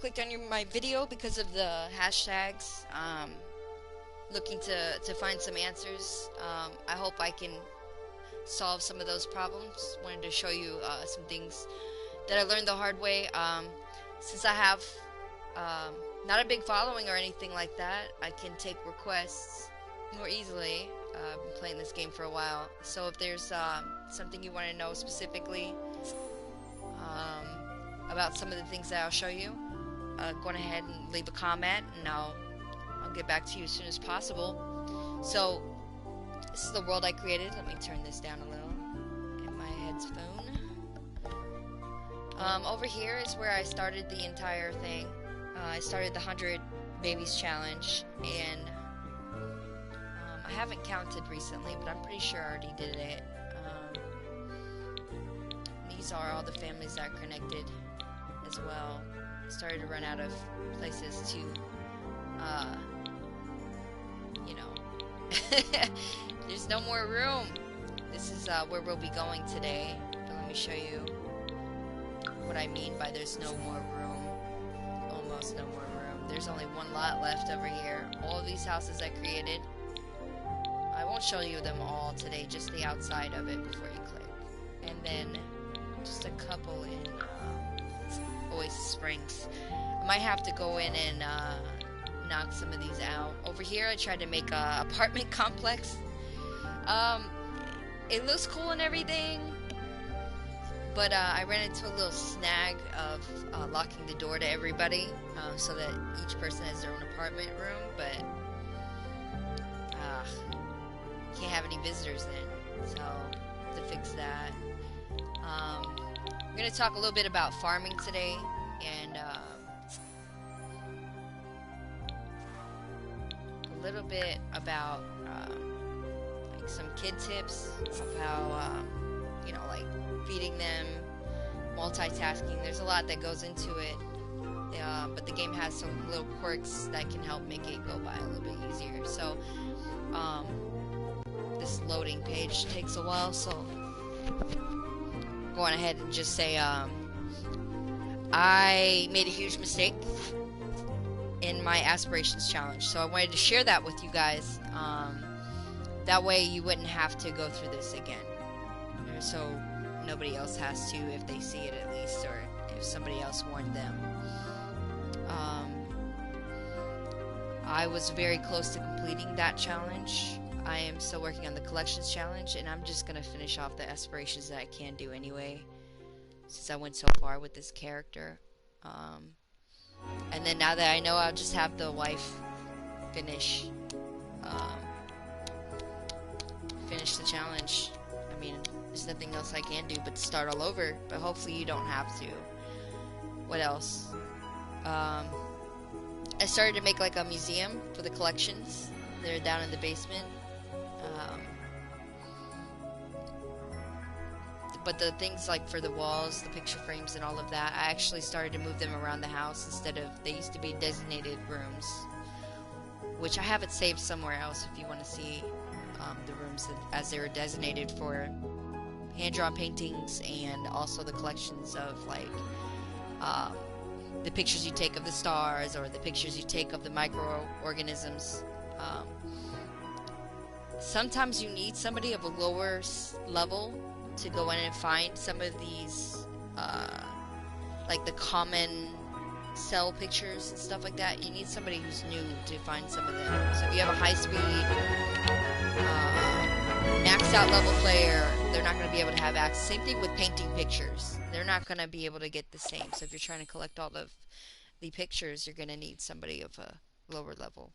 clicked on my video because of the hashtags. Looking to find some answers. I hope I can solve some of those problems. Wanted to show you some things that I learned the hard way. Since I have not a big following or anything like that, I can take requests more easily. I've been playing this game for a while, so if there's something you want to know specifically about some of the things that I'll show you, go on ahead and leave a comment, and I'll get back to you as soon as possible. So this is the world I created. Let me turn this down a little. Get my headphone. Over here is where I started the entire thing. I started the 100 Babies Challenge, and I haven't counted recently, but I'm pretty sure I already did it. These are all the families that are connected as well. I started to run out of places to, you know, there's no more room. This is where we'll be going today, but let me show you what I mean by there's no more room. Almost no more room. There's only one lot left over here. All of these houses I created. I won't show you them all today, just the outside of it before you click. And then just a couple in Oasis Springs. I might have to go in and knock some of these out. Over here I tried to make a apartment complex. It looks cool and everything, but I ran into a little snag of locking the door to everybody, so that each person has their own apartment room, but can't have any visitors then, so I have to fix that. I'm going to talk a little bit about farming today, and a little bit about like some kid tips of how, you know, like feeding them, multitasking. There's a lot that goes into it, but the game has some little quirks that can help make it go by a little bit easier. So this loading page takes a while, so go on ahead and just say I made a huge mistake in my aspirations challenge, so I wanted to share that with you guys. That way you wouldn't have to go through this again, so nobody else has to, if they see it at least, or if somebody else warned them. I was very close to completing that challenge. I am still working on the collections challenge, and I'm just gonna finish off the aspirations that I can do anyway, since I went so far with this character. And then now that I know, I'll just have the wife finish finish the challenge. I mean, there's nothing else I can do but start all over, but hopefully you don't have to. What else? I started to make like a museum for the collections. They're down in the basement. But the things like for the walls, the picture frames and all of that, I actually started to move them around the house instead of, they used to be designated rooms, which I have it saved somewhere else if you want to see the rooms as they were designated for hand-drawn paintings, and also the collections of like the pictures you take of the stars, or the pictures you take of the microorganisms. Sometimes you need somebody of a lower level to go in and find some of these, like the common cell pictures and stuff like that. You need somebody who's new to find some of them. So if you have a high-speed, maxed out level player, they're not going to be able to have access. Same thing with painting pictures. They're not going to be able to get the same. So if you're trying to collect all of the pictures, you're going to need somebody of a lower level.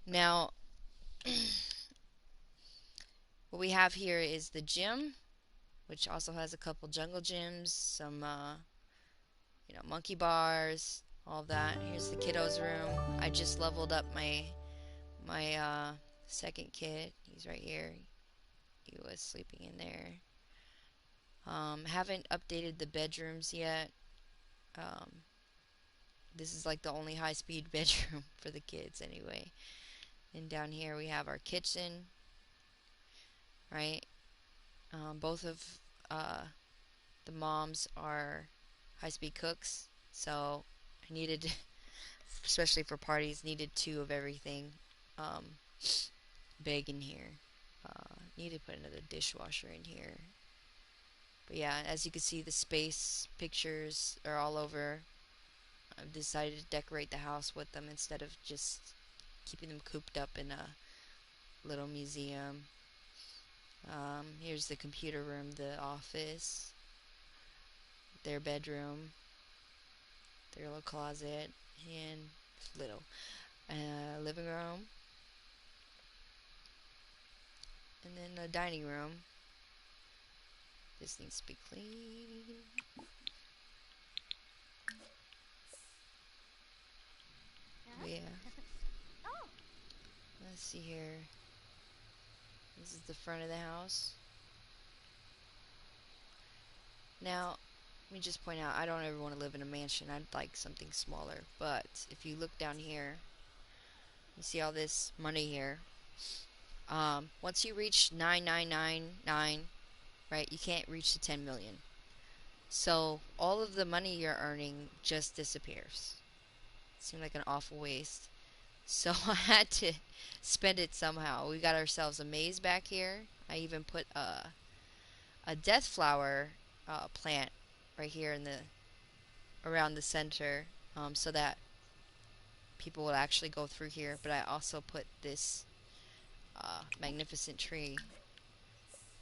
Now, what we have here is the gym, which also has a couple jungle gyms, some, you know, monkey bars, all of that. Here's the kiddos room. I just leveled up my second kid. He's right here. He was sleeping in there. Haven't updated the bedrooms yet. This is like the only high-speed bedroom for the kids anyway. And down here we have our kitchen, right? Both of the moms are high-speed cooks, So I needed, especially for parties, needed 2 of everything. Um, Big in here. Need to put another dishwasher in here. But yeah, as you can see, the space pictures are all over. I've decided to decorate the house with them instead of just keeping them cooped up in a little museum. Here's the computer room, the office, their bedroom, their little closet, and little living room, and then the dining room. This needs to be clean. But yeah, let's see here. This is the front of the house. Now, let me just point out, I don't ever want to live in a mansion. I'd like something smaller. But if you look down here, you see all this money here. Once you reach 9999, right, you can't reach the 10 million. So all of the money you're earning just disappears. Seemed like an awful waste. So I had to spend it somehow. We got ourselves a maze back here. I even put a death flower plant right here in the around the center, so that people will actually go through here. But I also put this magnificent tree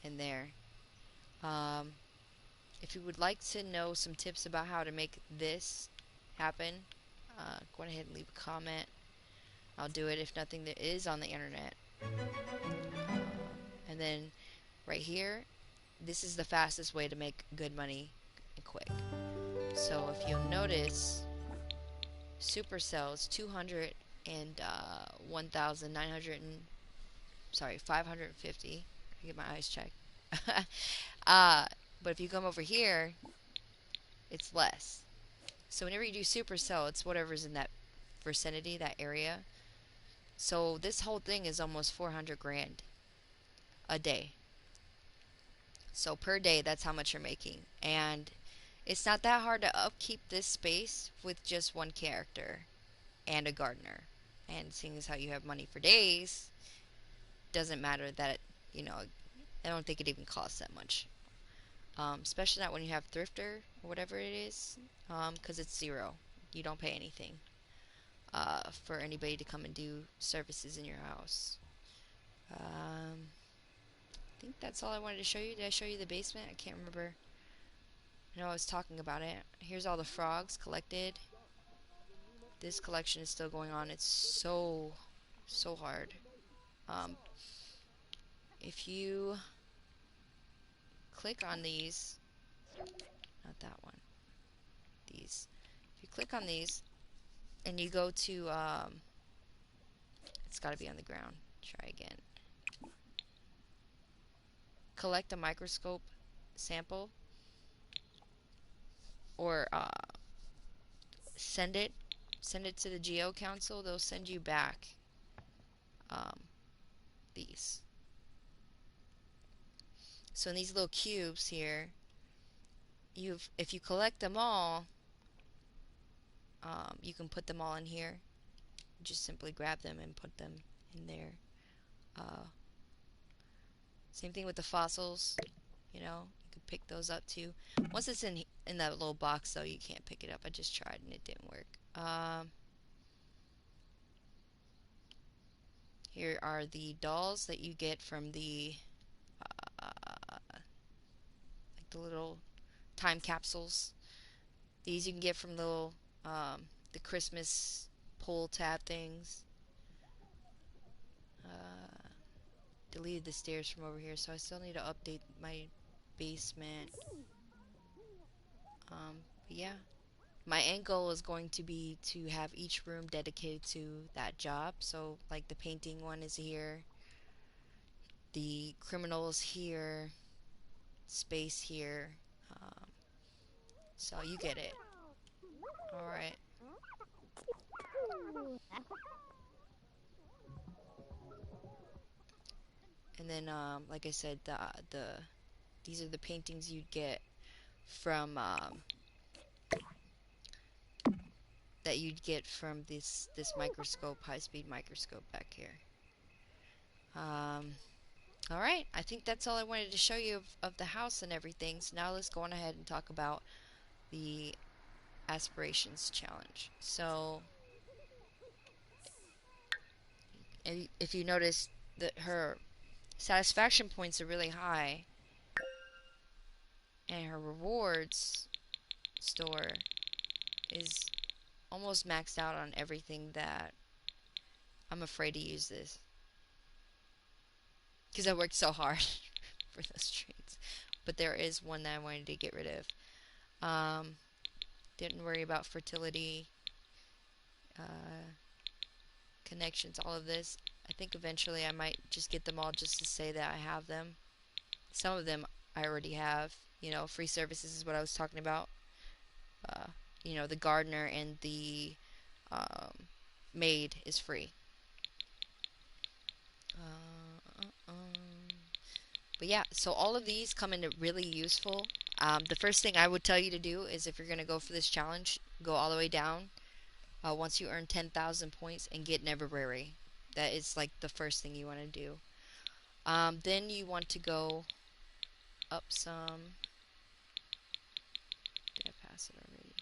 in there. Um, if you would like to know some tips about how to make this happen, go ahead and leave a comment. I'll do it if nothing that is on the internet. And then right here, this is the fastest way to make good money and quick. So if you'll notice, Supercell is 200 and 1,900 and sorry 550. I get my eyes checked. uh, but if you come over here, it's less. So whenever you do Supercell, it's whatever's in that vicinity, that area. So this whole thing is almost 400 grand a day. So per day, that's how much you're making. And it's not that hard to upkeep this space with just one character and a gardener. And seeing as how you have money for days, doesn't matter that, you know, I don't think it even costs that much. Especially not when you have Thrifter or whatever it is, because it's zero. You don't pay anything for anybody to come and do services in your house. I think that's all I wanted to show you. Did I show you the basement? I can't remember. I know I was talking about it. Here's all the frogs collected. This collection is still going on. It's so hard. Um, if you click on these, not that one, these. If you click on these and you go to, it's got to be on the ground. Try again. Collect a microscope sample, or send it. Send it to the Geo Council. They'll send you back um, these. So in these little cubes here, if you collect them all, you can put them all in here. Just simply grab them and put them in there. Uh, Same thing with the fossils. You know, you can pick those up too. Once it's in that little box, though, you can't pick it up. I just tried and it didn't work. Here are the dolls that you get from the like the little time capsules. These you can get from the Christmas pull tab things. Uh, Deleted the stairs from over here, so I still need to update my basement. But yeah, my end goal is going to be to have each room dedicated to that job. So like the painting one is here, the criminals here, space here. Um, so you get it. All right. And then, like I said, these are the paintings you'd get from that you'd get from this microscope, high-speed microscope back here. All right, I think that's all I wanted to show you of the house and everything. So now let's go on ahead and talk about the aspirations challenge. So if you notice that her satisfaction points are really high, and her rewards store is almost maxed out on everything that I'm afraid to use this because I worked so hard for those traits. But there is one that I wanted to get rid of. Didn't worry about fertility, uh, connections, all of this. I think eventually I might just get them all just to say that I have them. Some of them I already have. You know, free services is what I was talking about. Uh, you know, the gardener and the um, maid is free. But yeah, so all of these come into really useful. The first thing I would tell you to do is if you're going to go for this challenge, go all the way down. Once you earn 10,000 points and get Neverberry. That is like the first thing you want to do. Then you want to go up some. Did I pass it already?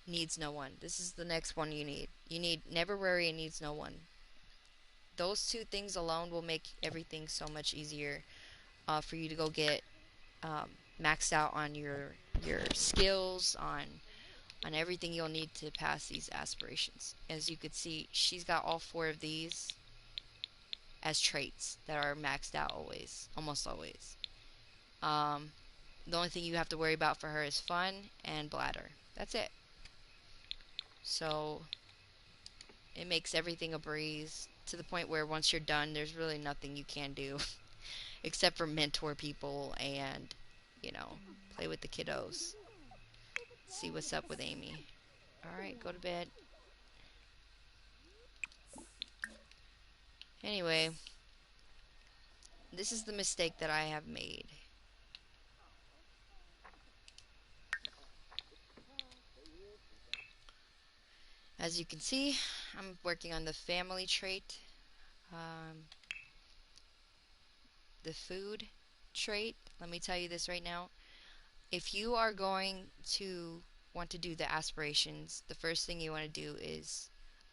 Needs no one. This is the next one you need. You need Neverberry and Needs no one. Those two things alone will make everything so much easier for you to go get maxed out on your skills, on everything you'll need to pass these aspirations. As you could see, she's got all four of these as traits that are maxed out always, almost always. Um, the only thing you have to worry about for her is fun and bladder. That's it. So it makes everything a breeze to the point where once you're done, there's really nothing you can do except for mentor people and, you know, play with the kiddos. See what's up with Amy. Alright, go to bed. Anyway, this is the mistake that I have made. As you can see, I'm working on the family trait, the food trait. Let me tell you this right now. If you are going to want to do the aspirations, the first thing you want to do is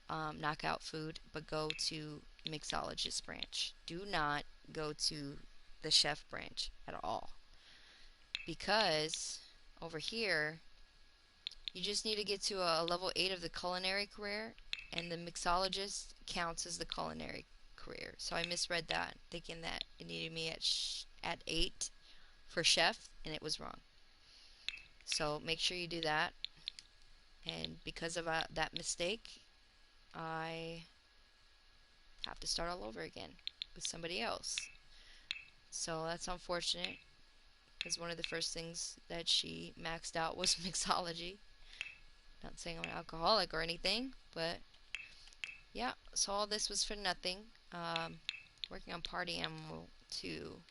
knock out food, but go to mixologist branch. Do not go to the chef branch at all. Because over here, you just need to get to a level 8 of the culinary career, and the mixologist counts as the culinary career. So I misread that, thinking that it needed me at 8 for chef, and it was wrong. So make sure you do that. And because of that mistake, I have to start all over again with somebody else. So that's unfortunate, because one of the first things that she maxed out was mixology. Not saying I'm an alcoholic or anything, but yeah, so all this was for nothing. Working on Party Animal 2.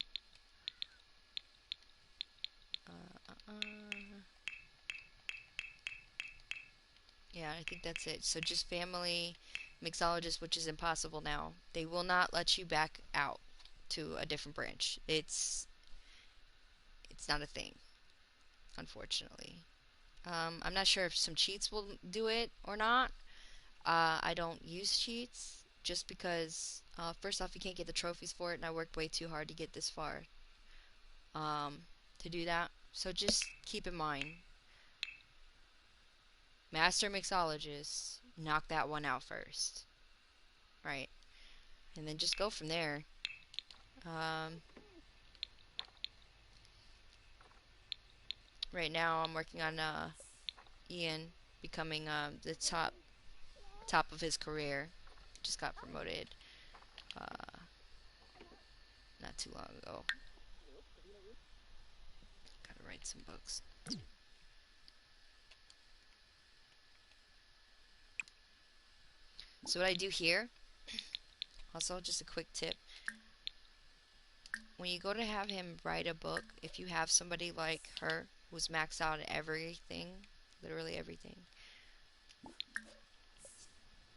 Yeah, I think that's it. So just family mixologist, which is impossible now. They will not let you back out to a different branch. It's not a thing, unfortunately. I'm not sure if some cheats will do it or not. I don't use cheats just because, first off, you can't get the trophies for it, and I worked way too hard to get this far to do that. So just keep in mind, Master Mixologist, knock that one out first, right? And then just go from there. Right now, I'm working on Ian becoming the top of his career. Just got promoted uh, not too long ago. Gotta write some books. So what I do here, also just a quick tip, when you go to have him write a book, if you have somebody like her who's maxed out at everything, literally everything.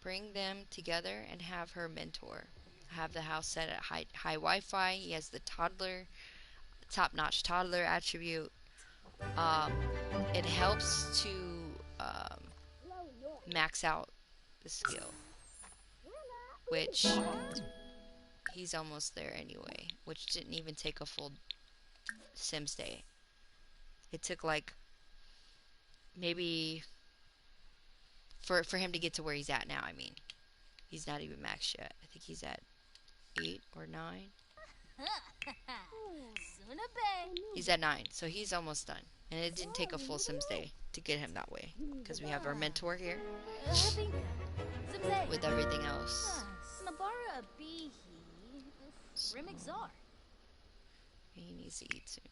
Bring them together and have her mentor. Have the house set at high Wi-Fi. He has the toddler, top-notch toddler attribute. Um, it helps to um, max out the skill, which he's almost there anyway, which didn't even take a full Sims day. It took like maybe for him to get to where he's at now. I mean, he's not even maxed yet. I think he's at 8 or 9. He's at 9, so he's almost done. And it didn't take a full Sims day to get him that way, because we have our mentor here with everything else. So, he needs to eat soon.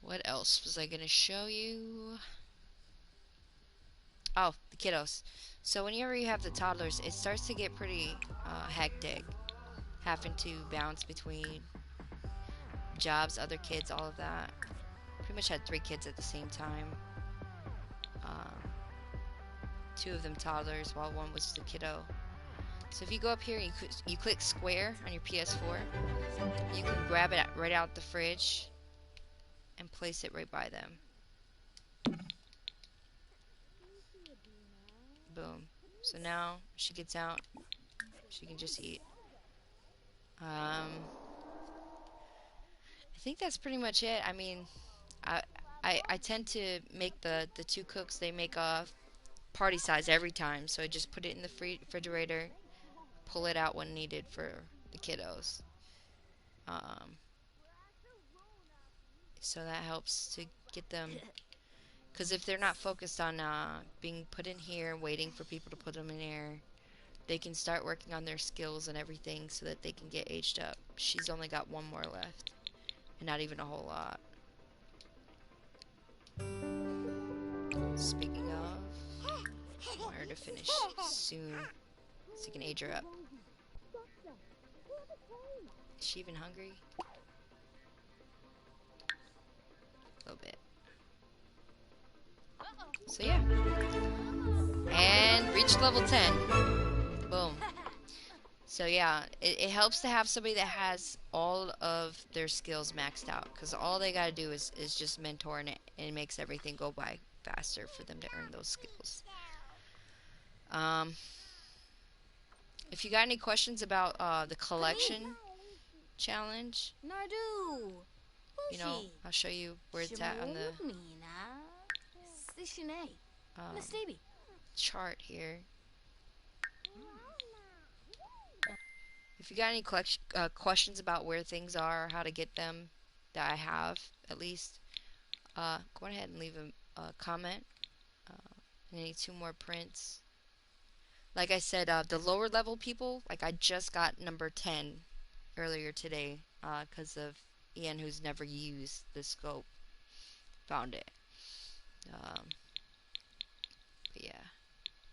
What else was I going to show you? Oh, the kiddos. So whenever you have the toddlers, it starts to get pretty hectic. Having to bounce between jobs, other kids, all of that. Pretty much had 3 kids at the same time. 2 of them toddlers, while 1 was the kiddo. So if you go up here and you click square on your PS4, you can grab it right out the fridge and place it right by them. Boom. So now she gets out, she can just eat. I think that's pretty much it. I mean, I tend to make the 2 cooks, they make a party size every time, so I just put it in the refrigerator, pull it out when needed for the kiddos. So that helps to get them, because if they're not focused on being put in here, waiting for people to put them in here, they can start working on their skills and everything so that they can get aged up. She's only got 1 more left, and not even a whole lot. Speaking of, I want her to finish soon so you can age her up. Is she even hungry? A little bit. So yeah. And reached level 10. Boom. So yeah, it helps to have somebody that has all of their skills maxed out, because all they gotta do is just mentor, and it makes everything go by faster for them to earn those skills. If you got any questions about the collection challenge, you know, I'll show you where it's at on the chart here. If you got any questions about where things are, or how to get them, that I have at least, go ahead and leave a comment. I need 2 more prints. Like I said, the lower level people, like I just got number 10 earlier today, because of Ian, who's never used the scope, found it. But yeah,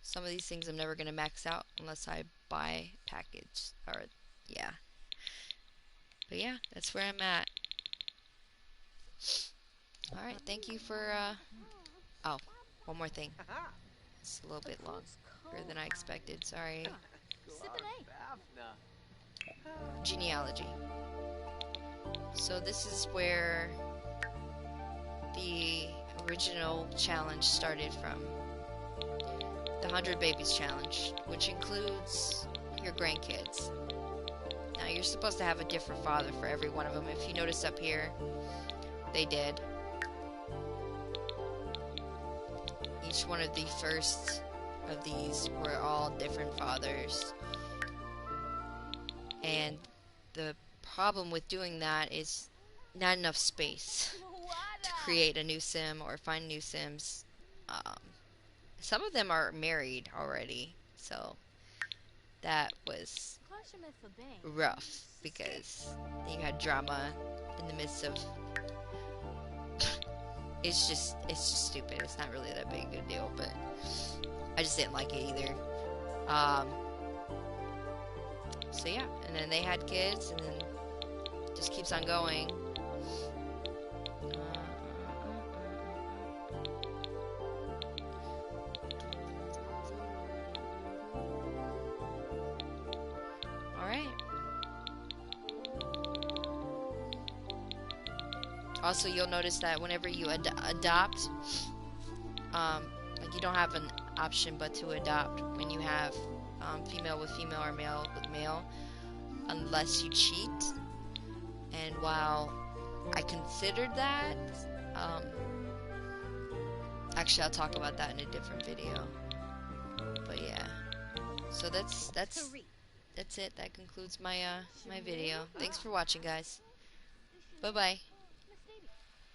some of these things I'm never going to max out unless I buy package, or yeah. But yeah, that's where I'm at. Alright, thank you for, oh, one more thing. It's a little bit longer than I expected, sorry. Genealogy. So this is where the original challenge started from. The 100 Babies challenge, which includes your grandkids. Now you're supposed to have a different father for every one of them. If you notice up here, they did. Each one of the first of these were all different fathers. And the problem with doing that is not enough space to create a new sim or find new sims. Some of them are married already, so that was rough because you had drama in the midst of it's just stupid. It's not really that big of a deal, but I just didn't like it either. So yeah, and then they had kids, and then it just keeps on going. Also, you'll notice that whenever you adopt, like you don't have an option but to adopt when you have female with female or male with male, unless you cheat. And while I considered that, um, actually I'll talk about that in a different video. But yeah, so that's it. That concludes my my video. Thanks for watching, guys. Bye bye.